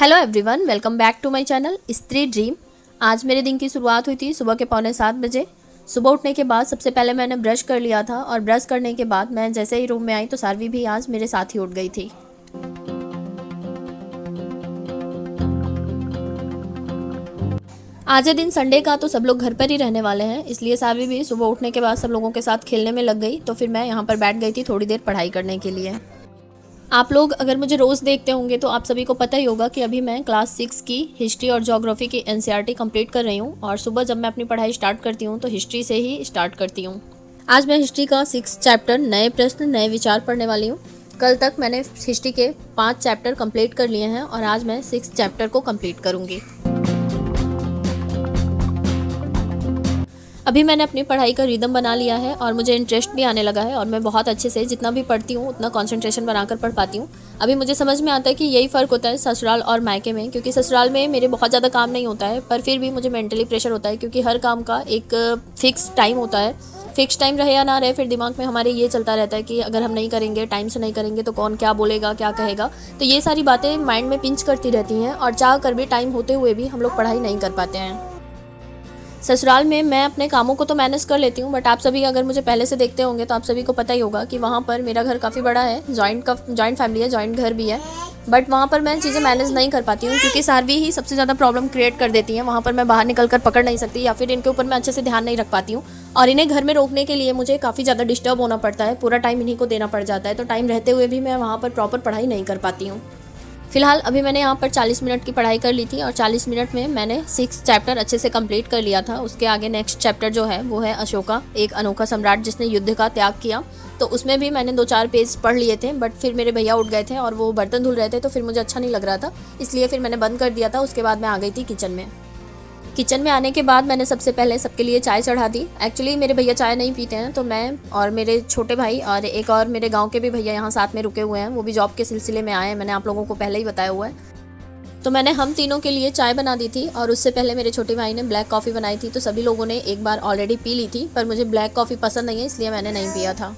Hello everyone, welcome back to my channel Stree dream. आज मेरे दिन की शुरुआत हुई थी सुबह के 6:45 बजे। सुबह उठने के बाद सबसे पहले मैंने ब्रश कर लिया था और ब्रश करने के बाद मैं जैसे ही रूम में आई तो सारवी भी आज मेरे साथ ही उठ गई थी। आज है दिन संडे का, तो सब लोग घर पर ही रहने वाले हैं, इसलिए सारवी भी सुबह उठने के बाद सब लोगों के साथ खेलने में लग गई। तो फिर मैं यहाँ पर बैठ गई थी थोड़ी देर पढ़ाई करने के लिए। आप लोग अगर मुझे रोज़ देखते होंगे तो आप सभी को पता ही होगा कि अभी मैं क्लास 6 की हिस्ट्री और ज्योग्राफी की एनसीईआरटी कंप्लीट कर रही हूँ। और सुबह जब मैं अपनी पढ़ाई स्टार्ट करती हूँ तो हिस्ट्री से ही स्टार्ट करती हूँ। आज मैं हिस्ट्री का 6 चैप्टर नए प्रश्न नए विचार पढ़ने वाली हूँ। कल तक मैंने हिस्ट्री के 5 चैप्टर कंप्लीट कर लिए हैं और आज मैं 6 चैप्टर को कंप्लीट करूँगी। अभी मैंने अपनी पढ़ाई का रिदम बना लिया है और मुझे इंटरेस्ट भी आने लगा है और मैं बहुत अच्छे से जितना भी पढ़ती हूँ उतना कंसंट्रेशन बनाकर पढ़ पाती हूँ। अभी मुझे समझ में आता है कि यही फ़र्क होता है ससुराल और मायके में, क्योंकि ससुराल में मेरे बहुत ज़्यादा काम नहीं होता है, पर फिर भी मुझे मेंटली प्रेशर होता है क्योंकि हर काम का एक फ़िक्स टाइम होता है। फ़िक्स टाइम रहे या ना रहे, फिर दिमाग में हमारे ये चलता रहता है कि अगर हम नहीं करेंगे, टाइम से नहीं करेंगे तो कौन क्या बोलेगा, क्या कहेगा। तो ये सारी बातें माइंड में पिंच करती रहती हैं और चाह कर भी टाइम होते हुए भी हम लोग पढ़ाई नहीं कर पाते हैं। ससुराल में मैं अपने कामों को तो मैनेज कर लेती हूँ, बट आप सभी अगर मुझे पहले से देखते होंगे तो आप सभी को पता ही होगा कि वहाँ पर मेरा घर काफ़ी बड़ा है, जॉइंट फैमिली है, जॉइंट घर भी है। बट वहाँ पर मैं चीज़ें मैनेज नहीं कर पाती हूँ क्योंकि सारवी ही सबसे ज़्यादा प्रॉब्लम क्रिएट कर देती हैं। वहाँ पर मैं बाहर निकल कर पकड़ नहीं सकती या फिर इनके ऊपर मैं अच्छे से ध्यान नहीं रख पाती हूँ और इन्हें घर में रोकने के लिए मुझे काफ़ी ज़्यादा डिस्टर्ब होना पड़ता है। पूरा टाइम इन्हीं को देना पड़ जाता है, तो टाइम रहते हुए भी मैं वहाँ पर प्रॉपर पढ़ाई नहीं कर पाती हूँ। फिलहाल अभी मैंने यहाँ पर 40 मिनट की पढ़ाई कर ली थी और 40 मिनट में मैंने 6 चैप्टर अच्छे से कंप्लीट कर लिया था। उसके आगे नेक्स्ट चैप्टर जो है वो है अशोका, एक अनोखा सम्राट जिसने युद्ध का त्याग किया। तो उसमें भी मैंने 2-4 पेज पढ़ लिए थे, बट फिर मेरे भैया उठ गए थे और वो बर्तन धुल रहे थे, तो फिर मुझे अच्छा नहीं लग रहा था, इसलिए फिर मैंने बंद कर दिया था। उसके बाद मैं आ गई थी किचन में। किचन में आने के बाद मैंने सबसे पहले सबके लिए चाय चढ़ा दी। एक्चुअली मेरे भैया चाय नहीं पीते हैं, तो मैं और मेरे छोटे भाई और एक और मेरे गांव के भी भैया यहाँ साथ में रुके हुए हैं, वो भी जॉब के सिलसिले में आए हैं, मैंने आप लोगों को पहले ही बताया हुआ है। तो मैंने हम तीनों के लिए चाय बना दी थी और उससे पहले मेरे छोटे भाई ने ब्लैक कॉफ़ी बनाई थी। तो सभी लोगों ने एक बार ऑलरेडी पी ली थी, पर मुझे ब्लैक कॉफ़ी पसंद नहीं है, इसलिए मैंने नहीं पिया था।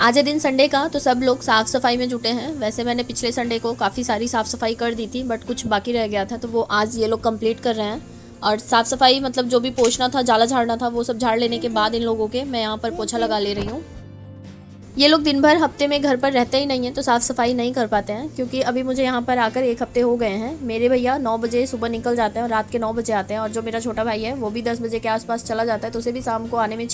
आज है दिन संडे का, तो सब लोग साफ़ सफाई में जुटे हैं। वैसे मैंने पिछले संडे को काफ़ी सारी साफ़ सफाई कर दी थी, बट कुछ बाकी रह गया था, तो वो आज ये लोग कंप्लीट कर रहे हैं। और साफ़ सफाई मतलब जो भी पोंछना था, जाला झाड़ना था, वो सब झाड़ लेने के बाद इन लोगों के मैं यहाँ पर पोछा लगा ले रही हूँ। ये लोग दिन भर हफ्ते में घर पर रहते ही नहीं हैं, तो साफ़ सफाई नहीं कर पाते हैं, क्योंकि अभी मुझे यहाँ पर आकर 1 हफ्ते हो गए हैं। मेरे भैया 9 बजे सुबह निकल जाते हैं और रात के 9 बजे आते हैं, और जो मेरा छोटा भाई है वो भी 10 बजे के आसपास चला जाता है, तो उसे भी शाम को आने में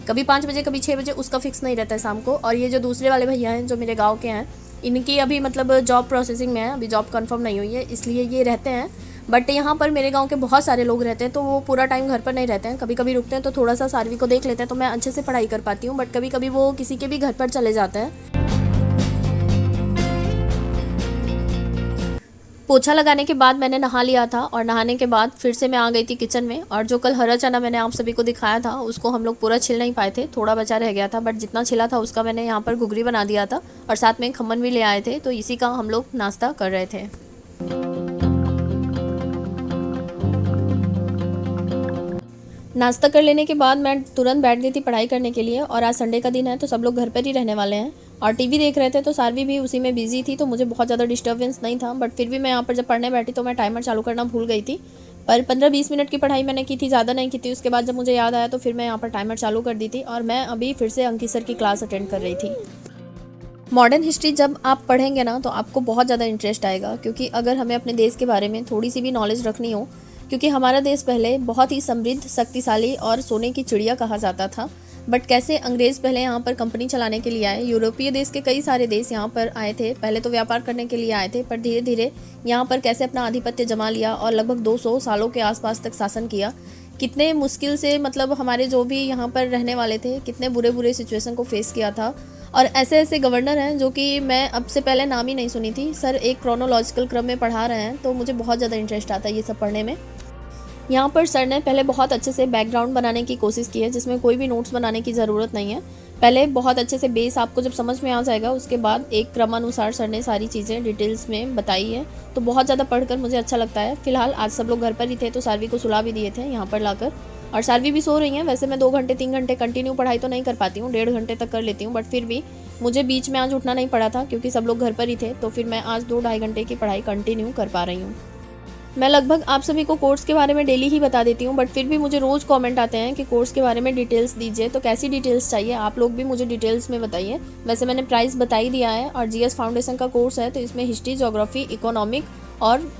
कभी 5 बजे कभी 6 बजे, उसका फिक्स नहीं रहता है शाम को। और ये जो दूसरे वाले भैया हैं जो मेरे गाँव के हैं, इनकी अभी मतलब जॉब प्रोसेसिंग में है, अभी जॉब कन्फर्म नहीं हुई है, इसलिए ये रहते हैं। बट यहाँ पर मेरे गांव के बहुत सारे लोग रहते हैं, तो वो पूरा टाइम घर पर नहीं रहते हैं, कभी कभी रुकते हैं, तो थोड़ा सा सारवी को देख लेते हैं, तो मैं अच्छे से पढ़ाई कर पाती हूँ। बट कभी कभी वो किसी के भी घर पर चले जाते हैं। पोछा लगाने के बाद मैंने नहा लिया था और नहाने के बाद फिर से मैं आ गई थी किचन में। और जो कल हरा चना मैंने आप सभी को दिखाया था उसको हम लोग पूरा छिल नहीं पाए थे, थोड़ा बचा रह गया था, बट जितना छिला था उसका मैंने यहाँ पर घुघरी बना दिया था और साथ में खमन भी ले आए थे, तो इसी का हम लोग नाश्ता कर रहे थे। नाश्ता कर लेने के बाद मैं तुरंत बैठ गई थी पढ़ाई करने के लिए। और आज संडे का दिन है, तो सब लोग घर पर ही रहने वाले हैं और टीवी देख रहे थे, तो सारवी भी उसी में बिजी थी, तो मुझे बहुत ज़्यादा डिस्टर्बेंस नहीं था। बट फिर भी मैं यहाँ पर जब पढ़ने बैठी तो मैं टाइमर चालू करना भूल गई थी, पर 15-20 मिनट की पढ़ाई मैंने की थी, ज़्यादा नहीं की थी। उसके बाद जब मुझे याद आया तो फिर मैं यहाँ पर टाइमर चालू कर दी थी और मैं अभी फिर से अंकित सर की क्लास अटेंड कर रही थी। मॉडर्न हिस्ट्री जब आप पढ़ेंगे ना तो आपको बहुत ज़्यादा इंटरेस्ट आएगा, क्योंकि अगर हमें अपने देश के बारे में थोड़ी सी भी नॉलेज रखनी हो, क्योंकि हमारा देश पहले बहुत ही समृद्ध, शक्तिशाली और सोने की चिड़िया कहा जाता था। बट कैसे अंग्रेज़ पहले यहाँ पर कंपनी चलाने के लिए आए, यूरोपीय देश के कई सारे देश यहाँ पर आए थे, पहले तो व्यापार करने के लिए आए थे, पर धीरे धीरे यहाँ पर कैसे अपना आधिपत्य जमा लिया और लगभग 200 सालों के आसपास तक शासन किया। कितने मुश्किल से मतलब हमारे जो भी यहाँ पर रहने वाले थे, कितने बुरे बुरे सिचुएशन को फेस किया था। और ऐसे ऐसे गवर्नर हैं जो कि मैं अब से पहले नाम ही नहीं सुनी थी। सर एक क्रोनोलॉजिकल क्रम में पढ़ा रहे हैं, तो मुझे बहुत ज़्यादा इंटरेस्ट आता है ये सब पढ़ने में। यहाँ पर सर ने पहले बहुत अच्छे से बैकग्राउंड बनाने की कोशिश की है, जिसमें कोई भी नोट्स बनाने की ज़रूरत नहीं है। पहले बहुत अच्छे से बेस आपको जब समझ में आ जाएगा, उसके बाद एक क्रमानुसार सर ने सारी चीज़ें डिटेल्स में बताई है, तो बहुत ज़्यादा पढ़कर मुझे अच्छा लगता है। फिलहाल आज सब लोग घर पर ही थे, तो सारवी को सुला भी दिए थे यहाँ पर लाकर, और सारवी भी सो रही हैं। वैसे मैं 2 घंटे 3 घंटे कंटिन्यू पढ़ाई तो नहीं कर पाती हूँ, 1.5 घंटे तक कर लेती हूँ, बट फिर भी मुझे बीच में आज उठना नहीं पड़ा था क्योंकि सब लोग घर पर ही थे, तो फिर मैं आज 2-2.5 घंटे की पढ़ाई कंटिन्यू कर पा रही हूँ। मैं लगभग आप सभी को कोर्स के बारे में डेली ही बता देती हूँ, बट फिर भी मुझे रोज़ कमेंट आते हैं कि कोर्स के बारे में डिटेल्स दीजिए। तो कैसी डिटेल्स चाहिए, आप लोग भी मुझे डिटेल्स में बताइए। वैसे मैंने प्राइस बता ही दिया है, और जीएस फाउंडेशन का कोर्स है तो इसमें हिस्ट्री, ज्योग्राफी, इकोनॉमिक और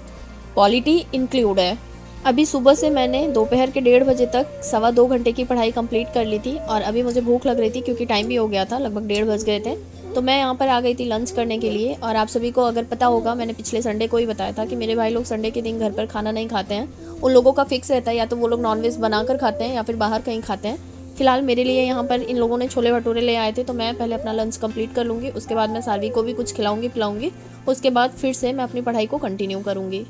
पॉलिटी इंक्लूड है। अभी सुबह से मैंने दोपहर के 1:30 बजे तक 2.25 घंटे की पढ़ाई कंप्लीट कर ली थी, और अभी मुझे भूख लग रही थी क्योंकि टाइम भी हो गया था, लगभग 1:30 बज गए थे। तो मैं यहाँ पर आ गई थी लंच करने के लिए। और आप सभी को अगर पता होगा, मैंने पिछले संडे को ही बताया था कि मेरे भाई लोग संडे के दिन घर पर खाना नहीं खाते हैं। उन लोगों का फिक्स रहता है, या तो वो लोग नॉनवेज बनाकर खाते हैं या फिर बाहर कहीं खाते हैं। फिलहाल मेरे लिए यहाँ पर इन लोगों ने छोले भटूरे ले आए थे, तो मैं पहले अपना लंच कंप्लीट कर लूँगी, उसके बाद मैं सारवी को भी कुछ खिलाऊँगी पिलाऊँगी, उसके बाद फिर से मैं अपनी पढ़ाई को कंटिन्यू करूँगी।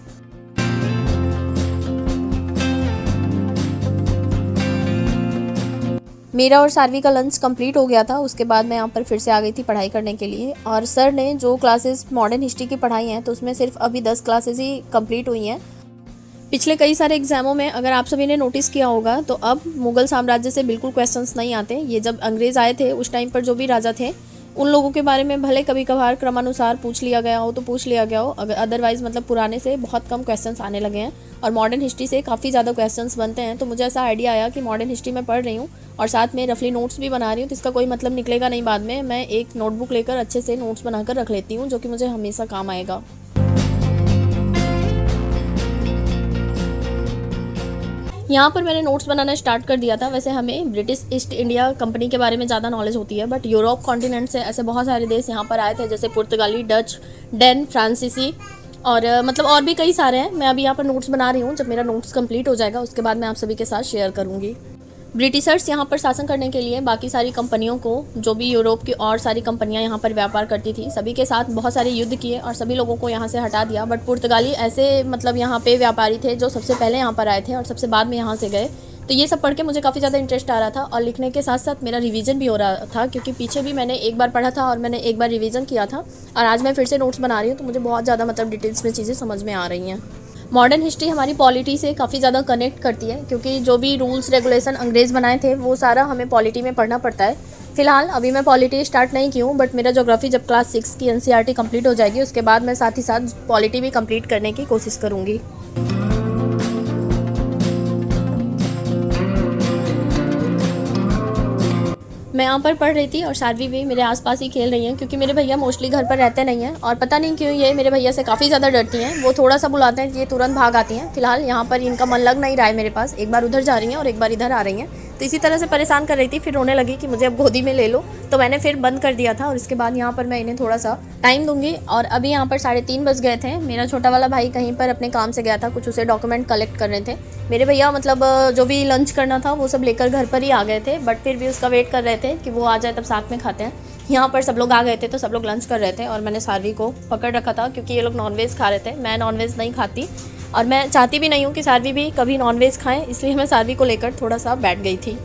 मेरा और सारवी का लंच कंप्लीट हो गया था। उसके बाद मैं यहाँ पर फिर से आ गई थी पढ़ाई करने के लिए। और सर ने जो क्लासेस मॉडर्न हिस्ट्री की पढ़ाई हैं, तो उसमें सिर्फ अभी 10 क्लासेस ही कंप्लीट हुई हैं। पिछले कई सारे एग्जामों में अगर आप सभी ने नोटिस किया होगा, तो अब मुगल साम्राज्य से बिल्कुल क्वेश्चंस नहीं आते। ये जब अंग्रेज़ आए थे उस टाइम पर जो भी राजा थे, उन लोगों के बारे में भले कभी कभार क्रमानुसार पूछ लिया गया हो तो पूछ लिया गया हो, अगर अदरवाइज़ मतलब पुराने से बहुत कम क्वेश्चंस आने लगे हैं और मॉडर्न हिस्ट्री से काफ़ी ज़्यादा क्वेश्चंस बनते हैं। तो मुझे ऐसा आइडिया आया कि मॉडर्न हिस्ट्री में पढ़ रही हूँ और साथ में रफली नोट्स भी बना रही हूँ, तो इसका कोई मतलब निकलेगा नहीं बाद में। मैं एक नोटबुक लेकर अच्छे से नोट्स बनाकर रख लेती हूँ, जो कि मुझे हमेशा काम आएगा। यहाँ पर मैंने नोट्स बनाना स्टार्ट कर दिया था। वैसे हमें ब्रिटिश ईस्ट इंडिया कंपनी के बारे में ज़्यादा नॉलेज होती है, बट यूरोप कॉन्टिनेंट से ऐसे बहुत सारे देश यहाँ पर आए थे, जैसे पुर्तगाली, डच, डेन, फ्रांसीसी और मतलब और भी कई सारे हैं। मैं अभी यहाँ पर नोट्स बना रही हूँ। जब मेरा नोट्स कंप्लीट हो जाएगा उसके बाद मैं आप सभी के साथ शेयर करूँगी। ब्रिटिशर्स यहाँ पर शासन करने के लिए बाकी सारी कंपनियों को, जो भी यूरोप की और सारी कंपनियाँ यहाँ पर व्यापार करती थी, सभी के साथ बहुत सारे युद्ध किए और सभी लोगों को यहाँ से हटा दिया। बट पुर्तगाली ऐसे मतलब यहाँ पे व्यापारी थे जो सबसे पहले यहाँ पर आए थे और सबसे बाद में यहाँ से गए। तो ये सब पढ़ के मुझे काफ़ी ज़्यादा इंटरेस्ट आ रहा था, और लिखने के साथ साथ मेरा रिवीजन भी हो रहा था, क्योंकि पीछे भी मैंने एक बार पढ़ा था और मैंने एक बार रिवीजन किया था, और आज मैं फिर से नोट्स बना रही हूँ। तो मुझे बहुत ज़्यादा मतलब डिटेल्स में चीज़ें समझ में आ रही हैं। मॉडर्न हिस्ट्री हमारी पॉलिटी से काफ़ी ज़्यादा कनेक्ट करती है, क्योंकि जो भी रूल्स रेगुलेशन अंग्रेज़ बनाए थे वो सारा हमें पॉलिटी में पढ़ना पड़ता है। फिलहाल अभी मैं पॉलिटी स्टार्ट नहीं की हूँ, बट मेरा ज्योग्राफी जब क्लास 6 की एनसीईआरटी कंप्लीट हो जाएगी उसके बाद मैं साथ ही साथ पॉलिटी भी कंप्लीट करने की कोशिश करूँगी। मैं यहाँ पर पढ़ रही थी और सारवी भी मेरे आसपास ही खेल रही हैं, क्योंकि मेरे भैया मोस्टली घर पर रहते नहीं हैं, और पता नहीं क्यों ये मेरे भैया से काफ़ी ज़्यादा डरती हैं। वो थोड़ा सा बुलाते हैं कि ये तुरंत भाग आती हैं। फिलहाल यहाँ पर इनका मन लग नहीं रहा है मेरे पास, एक बार उधर जा रही हैं और एक बार इधर आ रही हैं। तो इसी तरह से परेशान कर रही थी, फिर रोने लगी कि मुझे अब गोदी में ले लो, तो मैंने फिर बंद कर दिया था। और इसके बाद यहाँ पर मैं इन्हें थोड़ा सा टाइम दूंगी। और अभी यहाँ पर 3:30 बज गए थे। मेरा छोटा वाला भाई कहीं पर अपने काम से गया था, कुछ उसे डॉक्यूमेंट कलेक्ट करने थे। मेरे भैया मतलब जो भी लंच करना था वो सब लेकर घर पर ही आ गए थे, बट फिर भी उसका वेट कर रहे थे कि वो आ जाए तब साथ में खाते हैं। यहाँ पर सब लोग आ गए थे तो सब लोग लंच कर रहे थे, और मैंने सारवी को पकड़ रखा था क्योंकि ये लोग नॉनवेज खा रहे थे। मैं नॉनवेज नहीं खाती और मैं चाहती भी नहीं हूँ कि सारवी भी कभी नॉनवेज खाएं, इसलिए मैं सारवी को लेकर थोड़ा सा बैठ गई थी।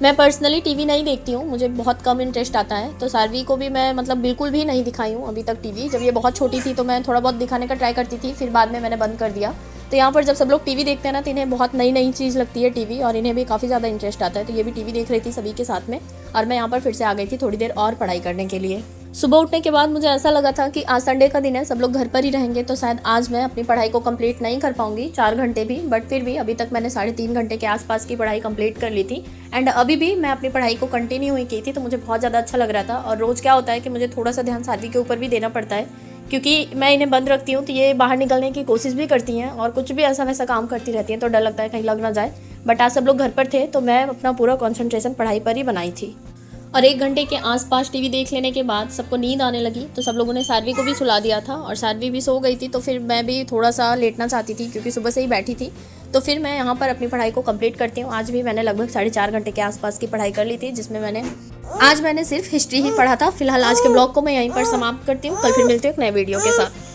मैं पर्सनली टीवी नहीं देखती हूँ, मुझे बहुत कम इंटरेस्ट आता है। तो सारवी को भी मैं मतलब बिल्कुल भी नहीं दिखाई हूँ अभी तक टीवी। जब ये बहुत छोटी थी तो मैं थोड़ा बहुत दिखाने का ट्राई करती थी, फिर बाद में मैंने बंद कर दिया। तो यहाँ पर जब सब लोग टीवी देखते हैं ना, तो इन्हें बहुत नई नई चीज़ लगती है टीवी, और इन्हें भी काफ़ी ज़्यादा इंटरेस्ट आता है। तो ये भी टीवी देख रही थी सभी के साथ में, और मैं यहाँ पर फिर से आ गई थी थोड़ी देर और पढ़ाई करने के लिए। सुबह उठने के बाद मुझे ऐसा लगा था कि आज संडे का दिन है, सब लोग घर पर ही रहेंगे, तो शायद आज मैं अपनी पढ़ाई को कंप्लीट नहीं कर पाऊंगी 4 घंटे भी। बट फिर भी अभी तक मैंने 3.5 घंटे के आसपास की पढ़ाई कंप्लीट कर ली थी, एंड अभी भी मैं अपनी पढ़ाई को कंटिन्यू ही की थी। तो मुझे बहुत ज़्यादा अच्छा लग रहा था। और रोज़ क्या होता है कि मुझे थोड़ा सा ध्यान सारवी के ऊपर भी देना पड़ता है, क्योंकि मैं इन्हें बंद रखती हूँ तो ये बाहर निकलने की कोशिश भी करती हैं और कुछ भी ऐसा वैसा काम करती रहती हैं, तो डर लगता है कहीं लग ना जाए। बट आज सब लोग घर पर थे तो मैं अपना पूरा कंसंट्रेशन पढ़ाई पर ही बनाई थी। और 1 घंटे के आसपास टीवी देख लेने के बाद सबको नींद आने लगी, तो सब लोगों ने सारवी को भी सुला दिया था और सारवी भी सो गई थी। तो फिर मैं भी थोड़ा सा लेटना चाहती थी क्योंकि सुबह से ही बैठी थी। तो फिर मैं यहाँ पर अपनी पढ़ाई को कंप्लीट करती हूँ। आज भी मैंने लगभग 4.5 घंटे के आसपास की पढ़ाई कर ली थी, जिसमें आज मैंने सिर्फ हिस्ट्री ही पढ़ा था। फिलहाल आज के ब्लॉग को मैं यहीं पर समाप्त करती हूँ। कल फिर मिलती हूँ एक नए वीडियो के साथ।